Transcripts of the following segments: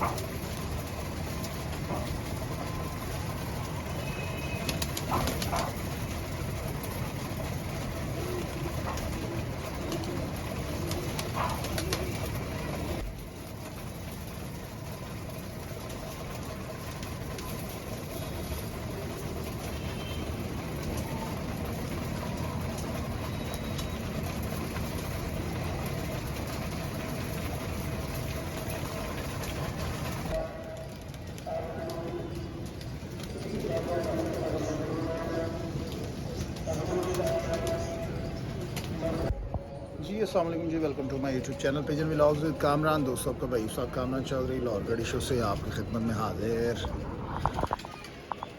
जी अस्सलाम वालेकुम जी, welcome to my YouTube channel pigeon vlogs with Kamran. दोस्तों, आपका भाई साहब कामरान चौधरी लाहौर गढ़ी शो से आपकी खिदमत में हाजिर।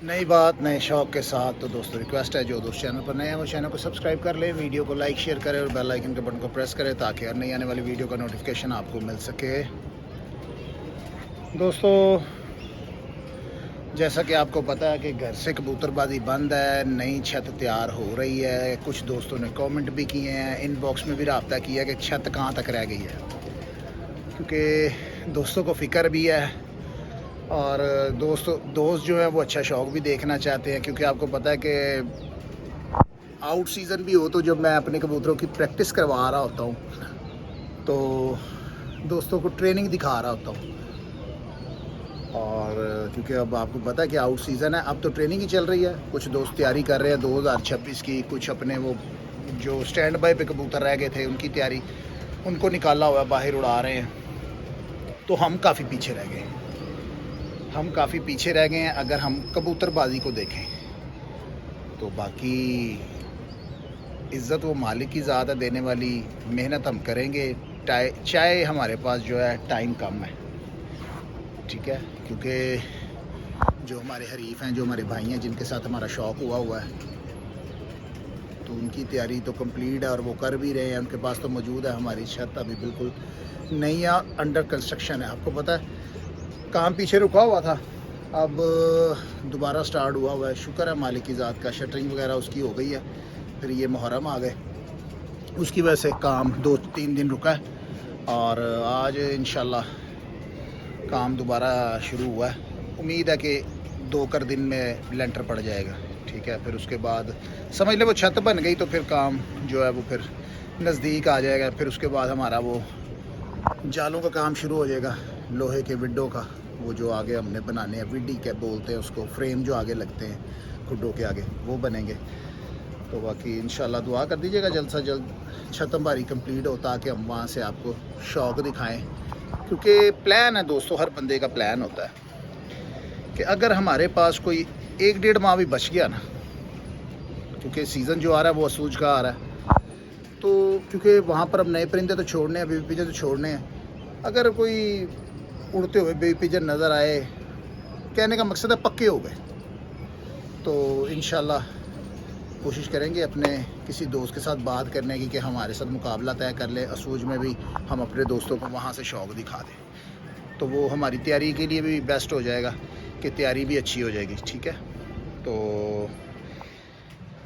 नई बात नए शौक़ के साथ। तो दोस्तों, रिक्वेस्ट है जो दोस्त चैनल पर नए हैं वो चैनल को सब्सक्राइब कर लें, वीडियो को लाइक शेयर करें और बेल आइकन के बटन को प्रेस करें ताकि हर नई आने वाली वीडियो का नोटिफिकेशन आपको मिल सके। दोस्तों, जैसा कि आपको पता है कि घर से कबूतरबाजी बंद है, नई छत तैयार हो रही है। कुछ दोस्तों ने कमेंट भी किए हैं, इनबॉक्स में भी रब्ता किया कि छत कहाँ तक रह गई है, क्योंकि दोस्तों को फ़िक्र भी है और दोस्त जो है वो अच्छा शौक़ भी देखना चाहते हैं। क्योंकि आपको पता है कि आउट सीज़न भी हो तो जब मैं अपने कबूतरों की प्रैक्टिस करवा रहा होता हूँ तो दोस्तों को ट्रेनिंग दिखा रहा होता हूँ। और क्योंकि अब आपको पता है कि आउट सीज़न है, अब तो ट्रेनिंग ही चल रही है। कुछ दोस्त तैयारी कर रहे हैं 2026 की, कुछ अपने वो जो स्टैंड बाय पे कबूतर रह गए थे उनकी तैयारी, उनको निकाला हुआ बाहर उड़ा रहे हैं। तो हम काफ़ी पीछे रह गए हैं अगर हम कबूतरबाजी को देखें तो। बाकी इज़्ज़त वो मालिक की ज़ात है देने वाली, मेहनत हम करेंगे चाहे हमारे पास जो है टाइम कम है, ठीक है। क्योंकि जो हमारे हरीफ हैं, जो हमारे भाई हैं जिनके साथ हमारा शौक़ हुआ है, तो उनकी तैयारी तो कंप्लीट है और वो कर भी रहे हैं, उनके पास तो मौजूद है। हमारी छत अभी बिल्कुल नई या अंडर कंस्ट्रक्शन है। आपको पता है काम पीछे रुका हुआ था, अब दोबारा स्टार्ट हुआ है। शुक्र है मालिक की ज़ात का, शटरिंग वगैरह उसकी हो गई है। फिर ये मुहर्रम आ गए, उसकी वजह से काम 2-3 दिन रुका है और आज इंशाल्लाह काम दोबारा शुरू हुआ है। उम्मीद है कि 2 दिन में लेंटर पड़ जाएगा, ठीक है। फिर उसके बाद समझ ले वो छत बन गई तो फिर काम जो है वो फिर नज़दीक आ जाएगा। फिर उसके बाद हमारा वो जालों का काम शुरू हो जाएगा, लोहे के विंडो का, वो जो आगे हमने बनाने हैं, विडी क्या बोलते हैं उसको, फ्रेम जो आगे लगते हैं खुड्डों के आगे, वो बनेंगे। तो बाकी इंशाल्लाह दुआ कर दीजिएगा जल्द से जल्द छत हमारी कंप्लीट हो ताकि हम वहाँ से आपको शौक़ दिखाएं। क्योंकि प्लान है दोस्तों, हर बंदे का प्लान होता है कि अगर हमारे पास कोई 1-1.5 माह भी बच गया ना, क्योंकि सीज़न जो आ रहा है वो असूज का आ रहा है, तो क्योंकि वहाँ पर अब नए परिंदे तो छोड़ने हैं, बेबी पिजन तो छोड़ने हैं। अगर कोई उड़ते हुए बेबी पिजन नज़र आए, कहने का मकसद है पक्के हो गए, तो इंशाल्लाह कोशिश करेंगे अपने किसी दोस्त के साथ बात करने की कि हमारे साथ मुकाबला तय कर ले असूज में भी, हम अपने दोस्तों को वहाँ से शौक़ दिखा दें। तो वो हमारी तैयारी के लिए भी बेस्ट हो जाएगा कि तैयारी भी अच्छी हो जाएगी, ठीक है। तो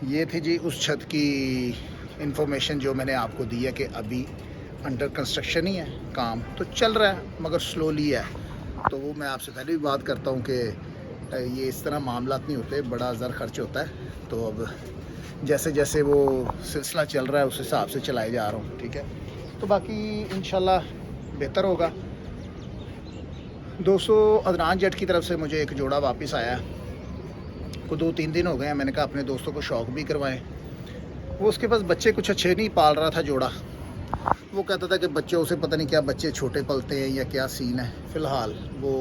ये थी जी उस छत की इन्फॉर्मेशन जो मैंने आपको दी है कि अभी अंडर कंस्ट्रक्शन ही है, काम तो चल रहा है मगर स्लोली है। तो वो मैं आपसे पहले भी बात करता हूँ कि ये इस तरह मामलात नहीं होते, बड़ा ज़र खर्च होता है। तो अब जैसे जैसे वो सिलसिला चल रहा है उस हिसाब से चलाए जा रहा हूँ, ठीक है। तो बाकी इंशाल्लाह बेहतर होगा। दोस्तों, अदनान जट की तरफ से मुझे एक जोड़ा वापस आया है, को 2-3 दिन हो गए हैं। मैंने कहा अपने दोस्तों को शौक़ भी करवाएं। वो उसके पास बच्चे कुछ अच्छे नहीं पाल रहा था जोड़ा, वो कहता था कि बच्चों से पता नहीं क्या बच्चे छोटे पलते हैं या क्या सीन है। फ़िलहाल वो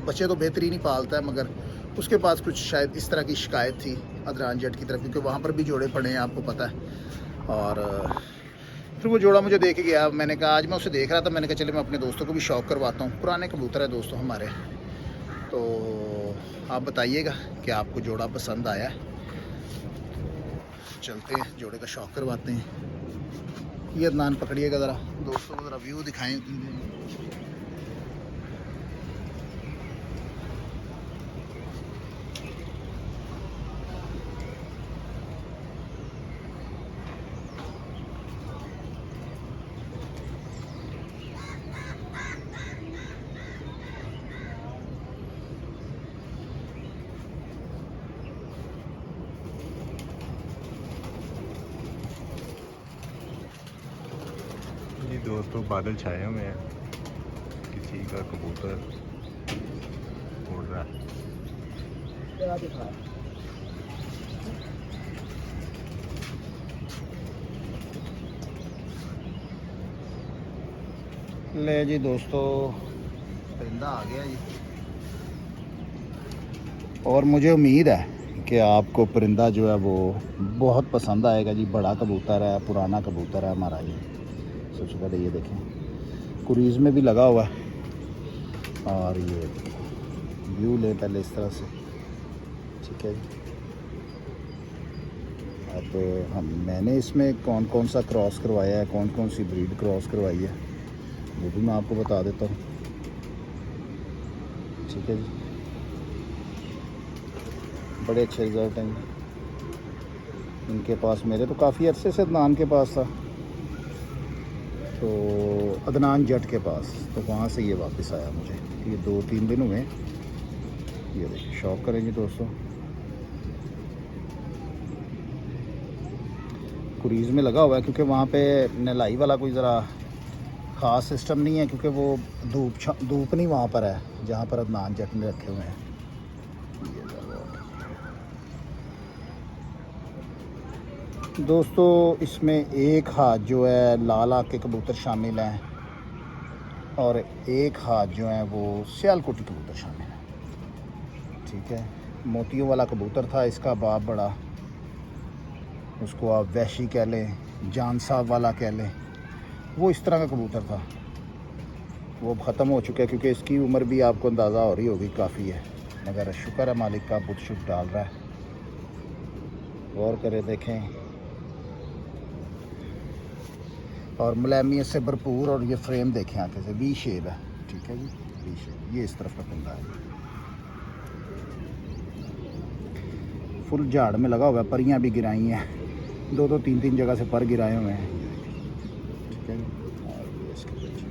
बच्चे तो बेहतरीन ही पालता है, मगर उसके पास कुछ शायद इस तरह की शिकायत थी अदनान जट की तरफ, क्योंकि वहाँ पर भी जोड़े पड़े हैं आपको पता है। और फिर वो जोड़ा मुझे दे के गया। मैंने कहा आज मैं उसे देख रहा था, मैंने कहा चले मैं अपने दोस्तों को भी शौक़ करवाता हूँ। पुराने कबूतर है दोस्तों हमारे, तो आप बताइएगा कि आपको जोड़ा पसंद आया है। चलते हैं जोड़े का शौक़ करवाते हैं। ये अदनान पकड़िएगा ज़रा, दोस्तों को ज़रा व्यू दिखाएँ। दोस्तों बादल छाए हुए हैं, किसी का कबूतर उड़ रहा है। ले जी दोस्तों, परिंदा आ गया जी। और मुझे उम्मीद है कि आपको परिंदा जो है वो बहुत पसंद आएगा जी। बड़ा कबूतर है, पुराना कबूतर है हमारा ये। सबसे पहले ये देखें, कुरीज़ में भी लगा हुआ है। और ये व्यू ले पहले इस तरह से, ठीक है जी। अब मैंने इसमें कौन कौन सा क्रॉस करवाया है, कौन कौन सी ब्रीड क्रॉस करवाई है, वो भी मैं आपको बता देता हूँ, ठीक है जी। बड़े अच्छे रिज़ल्ट हैं इनके पास। मेरे तो काफ़ी अरसे से अदनान के पास था, तो अदनान जट के पास, तो वहाँ से ये वापस आया मुझे। ये 2-3 दिन हुए। ये देखिए, शौक करेंगे दोस्तों। कुरीज़ में लगा हुआ है क्योंकि वहाँ पे नलाई वाला कोई ज़रा ख़ास सिस्टम नहीं है, क्योंकि वो धूप नहीं वहाँ पर है जहाँ पर अदनान जट ने रखे हुए हैं। दोस्तों इसमें एक हाथ जो है लाल आँख के कबूतर शामिल हैं, और एक हाथ जो है वो सियालकोटी कबूतर शामिल है, ठीक है। मोतियों वाला कबूतर था, इसका बाप बड़ा, उसको आप वैशी कह लें, जान साहब वाला कह लें, वो इस तरह का कबूतर था। वो ख़त्म हो चुका है क्योंकि इसकी उम्र भी आपको अंदाज़ा हो रही होगी काफ़ी है, मगर शुक्र है मालिक का, बुत शुभ डाल रहा है। गौर करें, देखें, और मुलायमियत से भरपूर। और ये फ्रेम देखें आके से, वी शेप है, ठीक है जी, वी शेप। ये इस तरफ का पंदा है, फुल झाड़ में लगा हुआ है। परियां भी गिराई हैं, 2-2, 3-3 जगह से पर गिराए हुए हैं, ठीक है जी। और ये इसके पीछे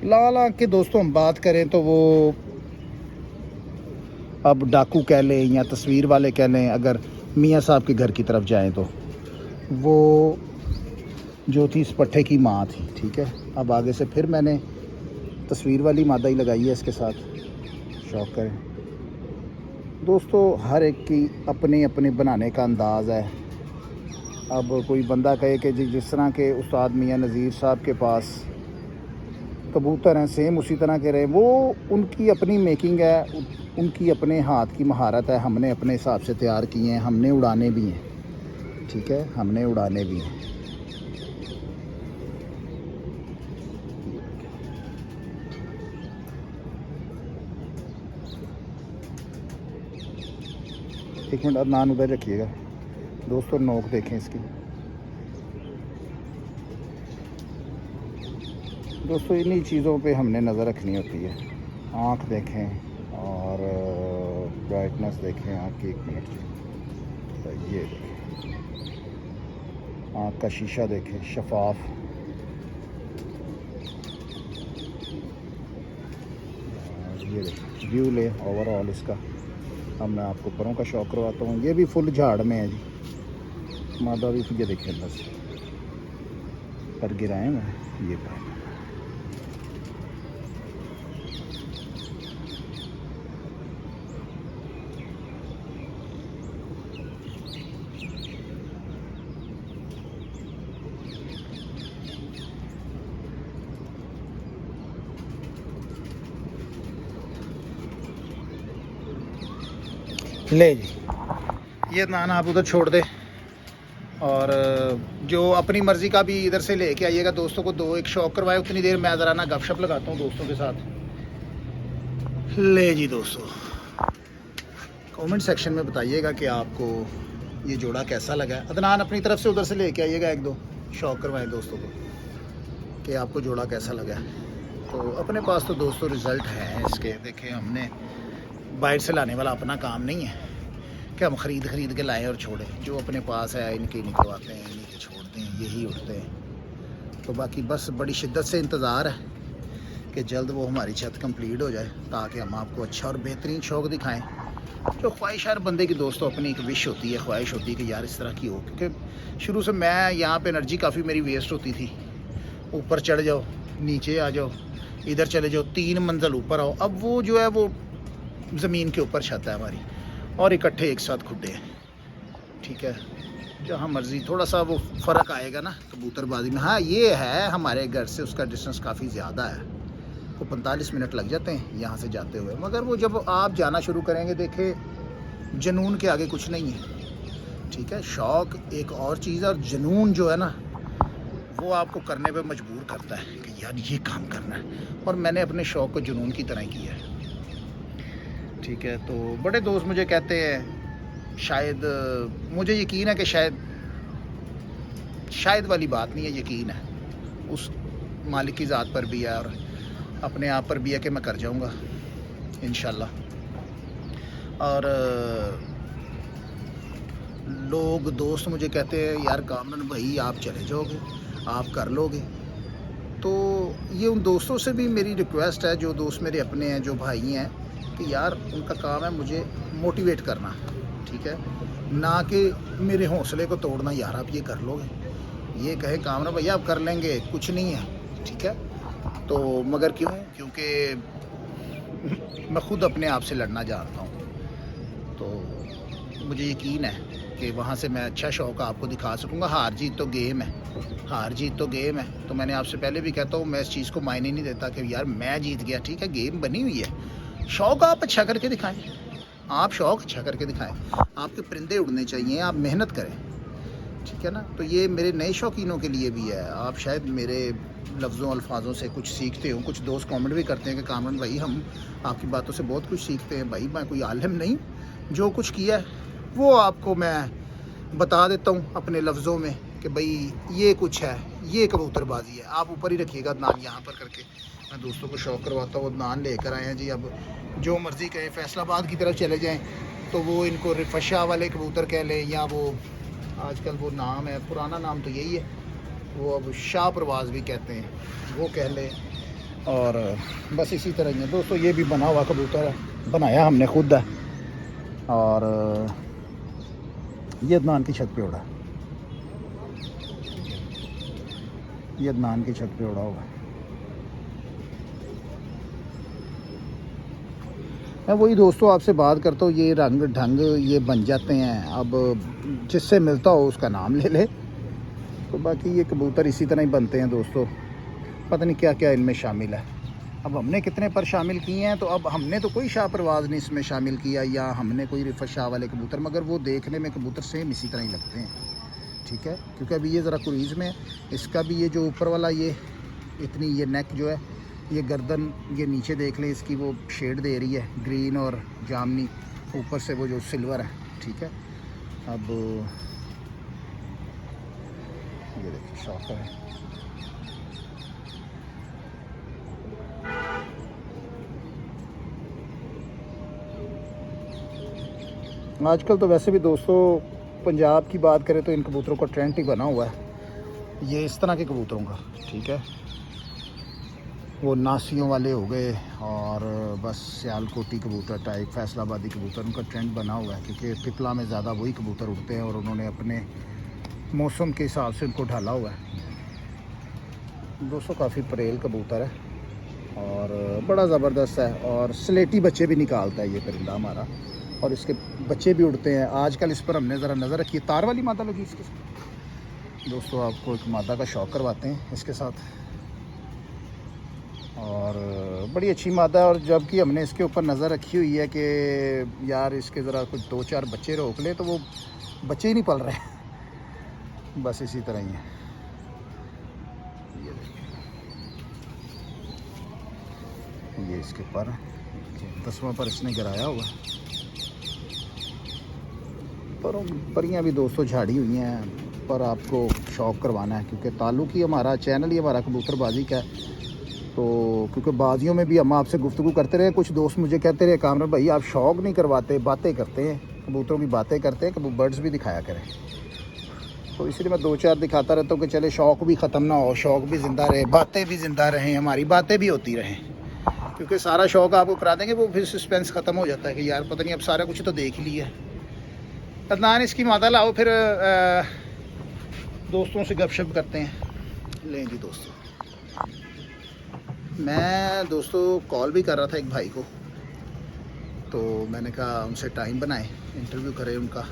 लाल आँख के दोस्तों हम बात करें तो वो अब डाकू कह लें या तस्वीर वाले कह लें, अगर मियाँ साहब के घर की तरफ जाएं तो वो जो थी इस पट्ठे की माँ थी, ठीक है। अब आगे से फिर मैंने तस्वीर वाली मादा ही लगाई है इसके साथ, शौक करें दोस्तों। हर एक की अपने अपने बनाने का अंदाज़ है। अब कोई बंदा कहे कि जी जिस तरह के उस्ताद मियाँ नज़ीर साहब के पास कबूतर हैं सेम उसी तरह के रहे, वो उनकी अपनी मेकिंग है, उनकी अपने हाथ की महारत है। हमने अपने हिसाब से तैयार किए हैं, हमने उड़ाने भी हैं, ठीक है, हमने उड़ाने भी हैं। एक मिनट अदनान उधर रखिएगा दोस्तों, नोक देखें इसकी दोस्तों। इन्हीं चीज़ों पे हमने नज़र रखनी होती है। आँख देखें और ब्राइटनेस देखें आँख की, 1 मिनट तो ये देखें, आँख का शीशा देखें, शफाफ। ये देखें व्यू ले ओवरऑल इसका। अब मैं आपको परों का शौक करवाता हूँ। ये भी फुल झाड़ में है जी, मादा भी ये देखें अंदर से पर गिराए मैं, ये पर ले जी। ये नाना आप उधर छोड़ दे, और जो अपनी मर्ज़ी का भी इधर से लेके आइएगा दोस्तों को। 2-1 शौक करवाए, उतनी देर मैं ज़रा ना गपशप लगाता हूँ दोस्तों के साथ। ले जी दोस्तों, कमेंट सेक्शन में बताइएगा कि आपको ये जोड़ा कैसा लगा। अदनान अपनी तरफ से उधर से लेके आइएगा, 1-2 शौक करवाएं दोस्तों को कि आपको जोड़ा कैसा लगा। तो अपने पास तो दोस्तों रिज़ल्ट है इसके। देखें, हमने बाहर से लाने वाला अपना काम नहीं है कि हम ख़रीद के लाएं और छोड़ें। जो अपने पास है इनके निकलवाते हैं, इन्हीं के छोड़ते हैं, यही उठते हैं। तो बाकी बस बड़ी शिद्दत से इंतज़ार है कि जल्द वो हमारी छत कंप्लीट हो जाए, ताकि हम आपको अच्छा और बेहतरीन शौक़ दिखाएं। जो ख्वाहिश हर बंदे की दोस्तों अपनी एक विश होती है, ख्वाहिश होती है कि यार इस तरह की हो, क्योंकि शुरू से मैं यहाँ पे एनर्जी काफ़ी मेरी वेस्ट होती थी। ऊपर चढ़ जाओ, नीचे आ जाओ, इधर चले जाओ, 3 मंजिल ऊपर आओ। अब वो जो है वो ज़मीन के ऊपर छत है हमारी और इकट्ठे एक साथ खुड्डे हैं, ठीक है। जहाँ मर्ज़ी थोड़ा सा वो फ़र्क आएगा ना कबूतरबाजी में। हाँ ये है, हमारे घर से उसका डिस्टेंस काफ़ी ज़्यादा है, तो 45 मिनट लग जाते हैं यहाँ से जाते हुए। मगर वो जब आप जाना शुरू करेंगे, देखें जुनून के आगे कुछ नहीं है, ठीक है। शौक़ एक और चीज़ है और जुनून जो है ना वो आपको करने पे मजबूर करता है कि यार ये काम करना है। और मैंने अपने शौक़ को जुनून की तरह किया है, ठीक है। तो बड़े दोस्त मुझे कहते हैं, शायद मुझे यकीन है कि शायद वाली बात नहीं है, यकीन है उस मालिक की ज़ात पर भी है और अपने आप पर भी है कि मैं कर जाऊंगा इंशाल्लाह। और लोग दोस्त मुझे कहते हैं यार कामरान भाई आप चले जाओगे, आप कर लोगे। तो ये उन दोस्तों से भी मेरी रिक्वेस्ट है, जो दोस्त मेरे अपने हैं, जो भाई हैं, कि यार उनका काम है मुझे मोटिवेट करना, ठीक है, ना कि मेरे हौसले को तोड़ना। यार आप ये कर लोगे, ये कहे कामरान भैया आप कर लेंगे, कुछ नहीं है, ठीक है। तो मगर क्यों? क्योंकि मैं ख़ुद अपने आप से लड़ना जानता हूँ। तो मुझे यकीन है कि वहाँ से मैं अच्छा शौक़ आपको दिखा सकूँगा। हार जीत तो गेम है, हार जीत तो गेम है। तो मैंने आपसे पहले भी कहता हूँ, मैं इस चीज़ को मायने नहीं देता कि यार मैं जीत गया, ठीक है, गेम बनी हुई है। शौक़ आप अच्छा करके दिखाएं, आप शौक़ अच्छा करके दिखाएं। आपके परिंदे उड़ने चाहिए, आप मेहनत करें, ठीक है ना। तो ये मेरे नए शौकीनों के लिए भी है। आप शायद मेरे लफ्ज़ों अल्फाजों से कुछ सीखते हो। कुछ दोस्त कमेंट भी करते हैं कि कामरान भाई हम आपकी बातों से बहुत कुछ सीखते हैं। भाई मैं कोई आलिम नहीं, जो कुछ किया है वो आपको मैं बता देता हूँ अपने लफ्ज़ों में कि भाई ये कुछ है, ये कबूतरबाजी है। आप ऊपर ही रखिएगा नान यहाँ पर करके। मैं दोस्तों को शौक़ करवाता हूँ, नान लेकर आए हैं जी। अब जो मर्ज़ी कहें, फैसलाबाद की तरफ चले जाएँ तो वो इनको रिफशा वाले कबूतर कह लें, या वो आजकल वो नाम है, पुराना नाम तो यही है, वो अब शाह परवाज़ भी कहते हैं, वो कह लें। और बस इसी तरह ही है दोस्तों। ये भी बना हुआ कबूतर है, बनाया हमने खुद है। और ये अदनान की छत पे उड़ा, ये अदनान की छत पे उड़ा हुआ है। मैं वही दोस्तों आपसे बात करता हूँ, ये रंग ढंग ये बन जाते हैं। अब जिससे मिलता हो उसका नाम ले ले। तो बाकी ये कबूतर इसी तरह ही बनते हैं दोस्तों, पता नहीं क्या क्या इनमें शामिल है। अब हमने कितने पर शामिल किए हैं, तो अब हमने तो कोई शाह परवाज़ नहीं इसमें शामिल किया, या हमने कोई रिफत शाह वाले कबूतर, मगर वो देखने में कबूतर सेम इसी तरह ही लगते हैं, ठीक है। क्योंकि अभी ये ज़रा कुरीज़ में, इसका भी ये जो ऊपर वाला ये इतनी ये नेक जो है, ये गर्दन ये नीचे देख लें, इसकी वो शेड दे रही है ग्रीन और जामनी, ऊपर से वो जो सिल्वर है, ठीक है। अब ये देखिए शौक है। आजकल तो वैसे भी दोस्तों पंजाब की बात करें तो इन कबूतरों का ट्रेंड ही बना हुआ है, ये इस तरह के कबूतरों का, ठीक है। वो नासियों वाले हो गए और बस सियालकोटी कबूतर टाइप, फैसलाबादी कबूतर, उनका ट्रेंड बना हुआ है, क्योंकि पिपला में ज़्यादा वही कबूतर उड़ते हैं और उन्होंने अपने मौसम के हिसाब से उनको ढाला हुआ है। दोस्तों काफ़ी परेल कबूतर है और बड़ा ज़बरदस्त है, और स्लेटी बच्चे भी निकालता है ये परिंदा हमारा, और इसके बच्चे भी उड़ते हैं। आजकल इस पर हमने ज़रा नज़र रखी है, तार वाली मादा लगी इसके साथ। दोस्तों आपको एक मादा का शौक़ करवाते हैं इसके साथ, और बड़ी अच्छी मादा है। और जबकि हमने इसके ऊपर नज़र रखी हुई है कि यार इसके ज़रा कुछ 2-4 बच्चे रोक ले, तो वो बच्चे ही नहीं पल रहे बस इसी तरह ही है। ये देखिए, ये इसके पर 10वां पर इसने गिराया हुआ है। पर परियाँ भी दोस्तों झाड़ी हुई हैं, पर आपको शौक़ करवाना है, क्योंकि ताल्लुक़ ही हमारा, चैनल ही हमारा कबूतरबाजी का है। तो क्योंकि बाजियों में भी हम आपसे गुफ्तगू करते रहे, कुछ दोस्त मुझे कहते रहे कामरान भाई आप शौक़ नहीं करवाते, बातें करते हैं, कबूतरों की बातें करते हैं, कबूतर बर्ड्स भी दिखाया करें। तो इसलिए मैं 2-4 दिखाता रहता हूँ कि चले शौक़ भी ख़त्म ना हो, शौक़ भी ज़िंदा रहे, बातें भी ज़िंदा रहें, हमारी बातें भी होती रहें। क्योंकि सारा शौक़ आपको करा देंगे वो फिर सस्पेंस ख़त्म हो जाता है कि यार पता नहीं अब सारा कुछ तो देख लिया। अदनान इसकी माता लाओ, फिर दोस्तों से गपशप करते हैं। लें जी दोस्तों, मैं दोस्तों कॉल भी कर रहा था एक भाई को, तो मैंने कहा उनसे टाइम बनाए, इंटरव्यू करें उनका।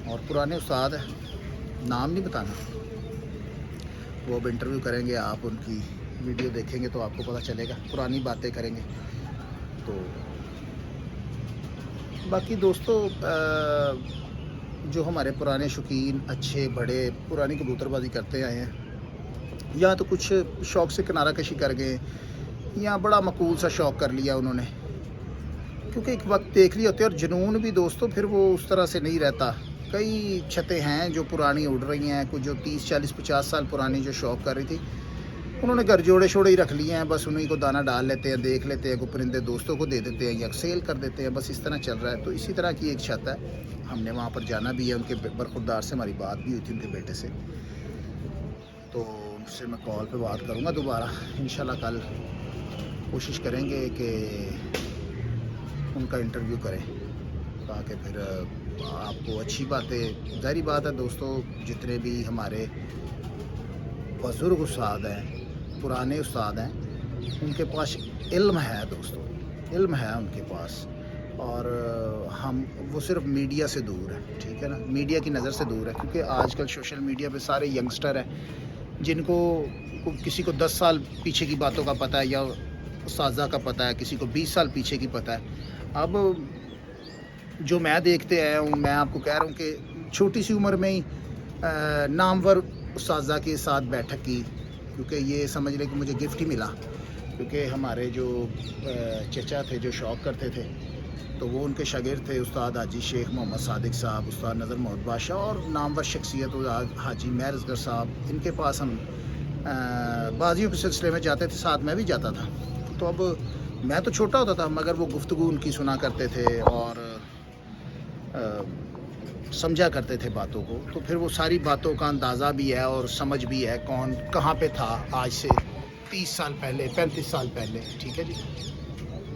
और पुराने उस्ताद हैं, नाम नहीं बताना, वो अब इंटरव्यू करेंगे, आप उनकी वीडियो देखेंगे तो आपको पता चलेगा, पुरानी बातें करेंगे। तो बाकी दोस्तों जो हमारे पुराने शौकीन अच्छे बड़े पुरानी कबूतरबाजी करते आए हैं, या तो कुछ शौक़ से किनारा कशी कर गए, या बड़ा मकूल सा शौक़ कर लिया उन्होंने, क्योंकि एक वक्त देख लिया होते हैं। और जुनून भी दोस्तों फिर वो उस तरह से नहीं रहता। कई छतें हैं जो पुरानी उड़ रही हैं, कुछ जो 30, 40, 50 साल पुरानी जो शौक़ कर रही थी, उन्होंने घर जोड़े शोड़े ही रख लिए हैं, बस उन्हीं को दाना डाल लेते हैं, देख लेते हैं, परिंदे दोस्तों को दे देते हैं या सेल कर देते हैं, बस इस तरह चल रहा है। तो इसी तरह की एक छत है, हमने वहाँ पर जाना भी है। उनके बरखुरदार से हमारी बात भी हुई थी, उनके बेटे से, तो उनसे मैं कॉल पे बात करूँगा दोबारा इंशाल्लाह। कल कोशिश करेंगे कि उनका इंटरव्यू करें, ताकि फिर आपको अच्छी बातें, ज़ाहिर बात है दोस्तों, जितने भी हमारे बुज़ुर्ग उस्ताद हैं, पुराने उस्ताद हैं, उनके पास इल्म है दोस्तों, इल्म है उनके पास। और हम वो सिर्फ मीडिया से दूर है, ठीक है ना, मीडिया की नज़र से दूर है। क्योंकि आजकल सोशल मीडिया पे सारे यंगस्टर हैं जिनको किसी को 10 साल पीछे की बातों का पता है, या उस्तादा का पता है, किसी को 20 साल पीछे की पता है। अब जो मैं देखते आया हूँ, मैं आपको कह रहा हूँ कि छोटी सी उम्र में ही नामवर उस्तादा के साथ बैठक की, क्योंकि ये समझ लें कि मुझे गिफ्ट ही मिला। क्योंकि हमारे जो चचा थे जो शौक़ करते थे, तो वो उनके शागिर्द थे उस्ताद हाजी शेख मोहम्मद सादिक साहब, उस्ताद नज़र मोहम्मद बादशाह और नामवर शख्सियत हाजी महर असगर साहब। इनके पास हम बाजियों के सिलसिले में जाते थे, साथ मैं भी जाता था। तो अब मैं तो छोटा होता था, मगर वो गुफ्तगू उनकी सुना करते थे और समझा करते थे बातों को। तो फिर वो सारी बातों का अंदाज़ा भी है और समझ भी है कौन कहाँ पे था आज से 30 साल पहले, 35 साल पहले, ठीक है जी।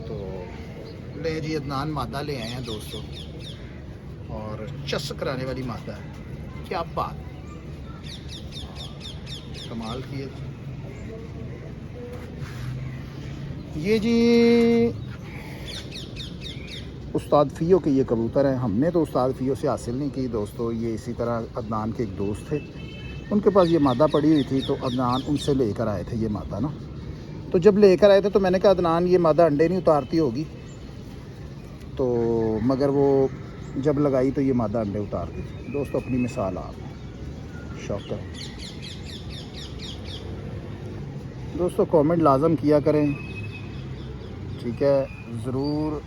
तो ले जी अदनान मादा ले आए हैं दोस्तों, और चस कराने वाली मादा है, क्या बात, कमाल की है ये जी। उस्ताद फ़ियो के ये कबूतर हैं, हमने तो उस्ताद फ़ियो से हासिल नहीं की दोस्तों। ये इसी तरह अदनान के एक दोस्त थे, उनके पास ये मादा पड़ी हुई थी, तो अदनान उनसे लेकर आए थे ये मादा ना। तो जब लेकर आए थे तो मैंने कहा अदनान ये मादा अंडे नहीं उतारती होगी, तो मगर वो जब लगाई तो ये मादा अंडे उतार दी। दोस्तों अपनी मिसाल आप शौक़ करें दोस्तों, कमेंट लाजम किया करें, ठीक है। ज़रूर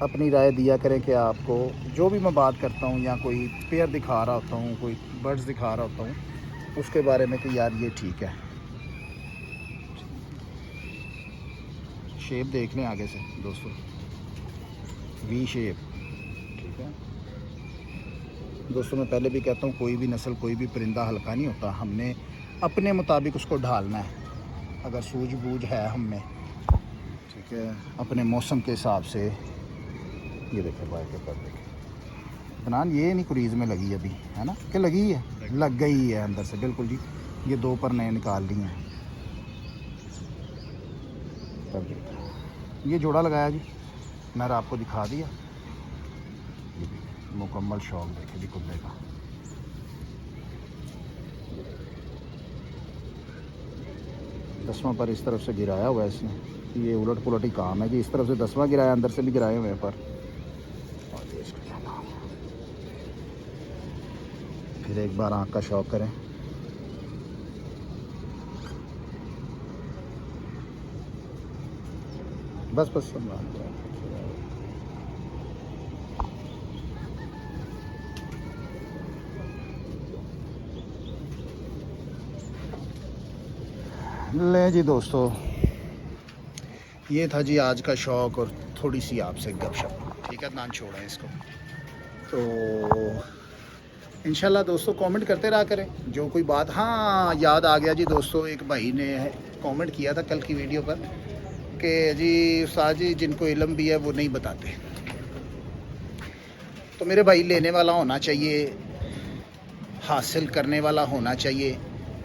अपनी राय दिया करें कि आपको जो भी मैं बात करता हूँ, या कोई पेयर दिखा रहा होता हूँ, कोई बर्ड्स दिखा रहा होता हूँ, उसके बारे में कि यार ये ठीक है। शेप देख लें आगे से दोस्तों, वी शेप, ठीक है दोस्तों। मैं पहले भी कहता हूँ, कोई भी नस्ल, कोई भी परिंदा हल्का नहीं होता, हमने अपने मुताबिक उसको ढालना है, अगर सूझबूझ है हम में, ठीक है, अपने मौसम के हिसाब से। ये देखें बाहर के पर देखें बनान, ये नहीं कुरीज़ में लगी अभी, है ना, कि लगी है, लग गई है अंदर से, बिल्कुल जी। ये 2 पर नए निकाल ली हैं, ये जोड़ा लगाया जी, मैंने आपको दिखा दिया। ये मुकम्मल शौक़ देखे जी कुल्ले का। दसवां पर इस तरफ से गिराया हुआ है इसने, ये उलट पुलट ही काम है जी। इस तरफ से 10वां गिराया, अंदर से भी गिराए हुए हैं पर। फिर एक बार आँख का शौक़ करें। बस बस ले जी दोस्तों, ये था जी आज का शौक़ और थोड़ी सी आपसे गपशप, ठीक है। नाम छोड़ें इसको, तो इंशाल्लाह दोस्तों कमेंट करते रहा करें जो कोई बात। हाँ याद आ गया जी दोस्तों, एक भाई ने कमेंट किया था कल की वीडियो पर कि जी उस्ताद जी जिनको इल्म भी है वो नहीं बताते। तो मेरे भाई लेने वाला होना चाहिए, हासिल करने वाला होना चाहिए,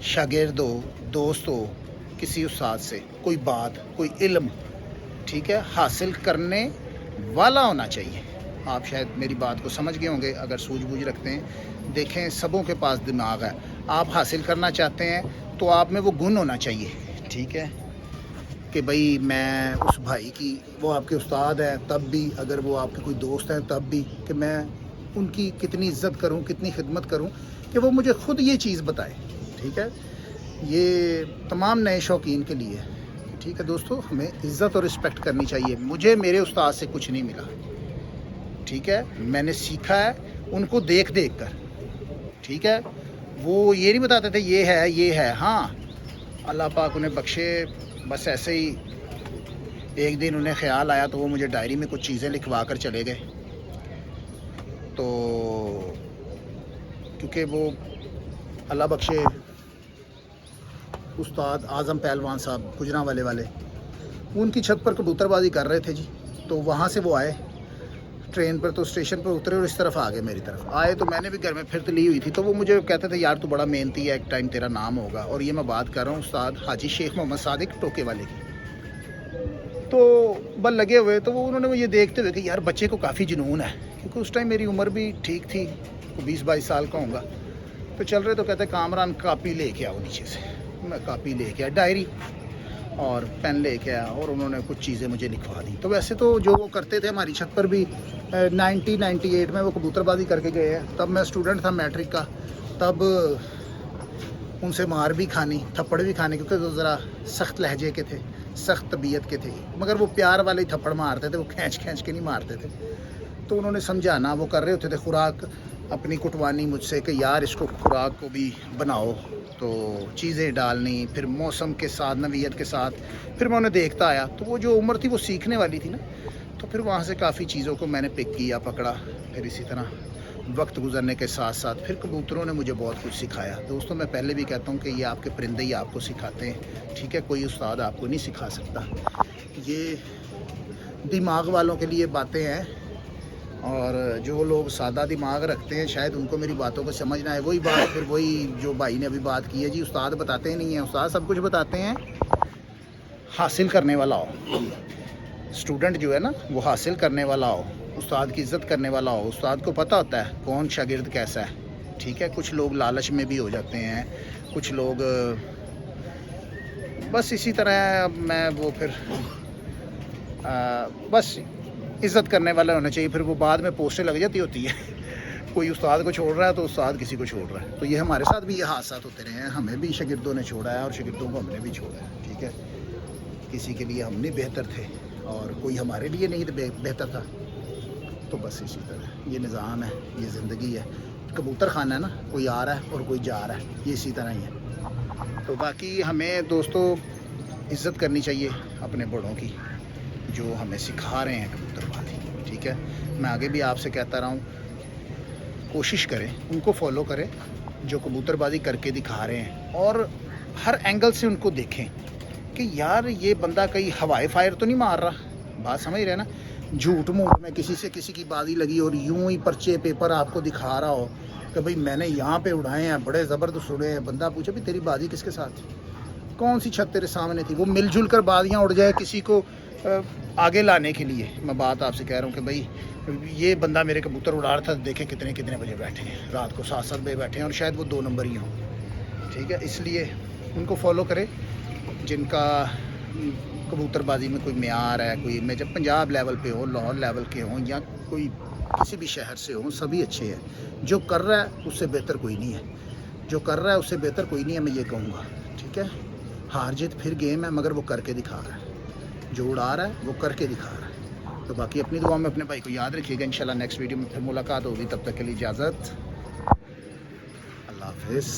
शागिर्द हो, दोस्त हो, किसी उस्ताद से कोई बात कोई इल्म, ठीक है, हासिल करने वाला होना चाहिए। आप शायद मेरी बात को समझ गए होंगे अगर सूझबूझ रखते हैं। देखें सबों के पास दिमाग है, आप हासिल करना चाहते हैं तो आप में वो गुण होना चाहिए, ठीक है, कि भाई मैं उस भाई की, वो आपके उस्ताद हैं तब भी, अगर वो आपके कोई दोस्त हैं तब भी, कि मैं उनकी कितनी इज़्ज़त करूं, कितनी खिदमत करूं कि वो मुझे ख़ुद ये चीज़ बताए, ठीक है। ये तमाम नए शौकीन के लिए, ठीक है दोस्तों, हमें इज़्ज़त और रिस्पेक्ट करनी चाहिए। मुझे मेरे उस्ताद से कुछ नहीं मिला, ठीक है, मैंने सीखा है उनको देख देख कर, ठीक है। वो ये नहीं बताते थे ये है, हाँ अल्लाह पाक उन्हें बख्शे, बस ऐसे ही एक दिन उन्हें ख्याल आया तो वो मुझे डायरी में कुछ चीज़ें लिखवा कर चले गए। तो क्योंकि वो अल्लाह बख्शे उस्ताद आज़म पहलवान साहब गुजरांवाले वाले, उनकी छत पर कबूतरबाजी कर रहे थे जी। तो वहाँ से वो आए ट्रेन पर, तो स्टेशन पर उतरे और इस तरफ आ गए, मेरी तरफ आए। तो मैंने भी घर में फिर ली हुई थी, तो वो मुझे कहते थे यार तू बड़ा मेहनती है, एक टाइम तेरा नाम होगा। और ये मैं बात कर रहा हूँ उस्ताद हाजी शेख मोहम्मद सादिक टोके वाले की। तो बल लगे हुए, तो वो उन्होंने मुझे देखते हुए कि यार बच्चे को काफ़ी जुनून है, क्योंकि उस टाइम मेरी उम्र भी ठीक थी, 20-22 साल का होगा। तो चल रहे, तो कहते कामरान कापी लेके आओ नीचे से। मैं कापी लेके आया, डायरी और पेन लेके आया, और उन्होंने कुछ चीज़ें मुझे लिखवा दी। तो वैसे तो जो वो करते थे हमारी छत पर भी 1998 में वो कबूतरबाजी करके गए हैं। तब मैं स्टूडेंट था मैट्रिक का, तब उनसे मार भी खानी, थप्पड़ भी खाने, क्योंकि वो ज़रा सख्त लहजे के थे, सख्त तबीयत के थे, मगर वो प्यार वाले ही थप्पड़ मारते थे, वो खींच खींच के नहीं मारते थे। तो उन्होंने समझाना, वो कर रहे होते थे खुराक अपनी कुटवानी मुझसे कि यार इसको खुराक को भी बनाओ, तो चीज़ें डालनी, फिर मौसम के साथ, नवीयत के साथ। फिर मैं उन्हें देखता आया, तो वो जो उम्र थी वो सीखने वाली थी ना, तो फिर वहाँ से काफ़ी चीज़ों को मैंने पिक किया, पकड़ा। फिर इसी तरह वक्त गुजरने के साथ साथ फिर कबूतरों ने मुझे बहुत कुछ सिखाया। दोस्तों मैं पहले भी कहता हूँ कि ये आपके परिंदे ही आपको सिखाते हैं, ठीक है, कोई उस्ताद आपको नहीं सिखा सकता। ये दिमाग वालों के लिए बातें हैं, और जो लोग सादा दिमाग रखते हैं शायद उनको मेरी बातों को समझ ना आए। वही बात, फिर वही जो भाई ने अभी बात की है जी, उस्ताद बताते ही नहीं हैं। उस्ताद सब कुछ बताते हैं, हासिल करने वाला हो। स्टूडेंट जो है ना वो हासिल करने वाला हो, उस्ताद की इज़्ज़त करने वाला हो। उस्ताद को पता होता है कौन शागिर्द कैसा है, ठीक है। कुछ लोग लालच में भी हो जाते हैं, कुछ लोग बस इसी तरह। मैं वो फिर बस इज़्ज़त करने वाला होना चाहिए। फिर वो बाद में पोस्टें लग जाती होती है कोई उस्ताद को छोड़ रहा है तो उस्ताद किसी को छोड़ रहा है। तो ये हमारे साथ भी ये हादसा होते रहे हैं, हमें भी शागिर्दों ने छोड़ा है और शागिर्दों को हमने भी छोड़ा है, ठीक है। किसी के लिए हम नहीं बेहतर थे और कोई हमारे लिए नहीं बेहतर था। तो बस इसी तरह ये निज़ाम है, ये ज़िंदगी है। कबूतर खाना है ना, कोई आ रहा है और कोई जा रहा है, ये इसी तरह ही है। तो बाकी हमें दोस्तों इज़्ज़त करनी चाहिए अपने बड़ों की, जो हमें सिखा रहे हैं कबूतरबाजी, ठीक है। मैं आगे भी आपसे कहता रहा हूँ, कोशिश करें उनको फॉलो करें जो कबूतरबाजी करके दिखा रहे हैं, और हर एंगल से उनको देखें कि यार ये बंदा कहीं हवाई फायर तो नहीं मार रहा। बात समझ रहे हैं ना, झूठ मूठ में किसी से किसी की बाजी लगी और यूं ही पर्चे पेपर आपको दिखा रहा हो कि भाई मैंने यहाँ पे उड़ाए हैं, बड़े ज़बरदस्त उड़े हैं। बंदा पूछे भाई तेरी बाजी किसके साथ, कौन सी छत तेरे सामने थी। वो मिलजुल कर बाजियाँ उड़ जाए किसी को आगे लाने के लिए। मैं बात आपसे कह रहा हूँ कि भाई ये बंदा मेरे कबूतर उड़ा रहा था, देखें कितने कितने बजे बैठे हैं, रात को 7-7 बजे बैठे हैं, और शायद वो 2 नंबर ही हों, ठीक है। इसलिए उनको फॉलो करें जिनका कबूतरबाजी में कोई म्यार है, कोई मैं जब पंजाब लेवल पे हो, लाहौर लेवल के हों, या कोई किसी भी शहर से हों, सभी अच्छे हैं। जो कर रहा है उससे बेहतर कोई नहीं है, जो कर रहा है उससे बेहतर कोई नहीं है, मैं ये कहूँगा, ठीक है। हार जीत फिर गेम है, मगर वो करके दिखा रहा है, जो उड़ा रहा है वो करके दिखा रहा है। तो बाकी अपनी दुआ में अपने भाई को याद रखिएगा। इंशाल्लाह नेक्स्ट वीडियो में फिर मुलाकात होगी, तब तक के लिए इजाज़त, अल्लाह हाफ़िज़।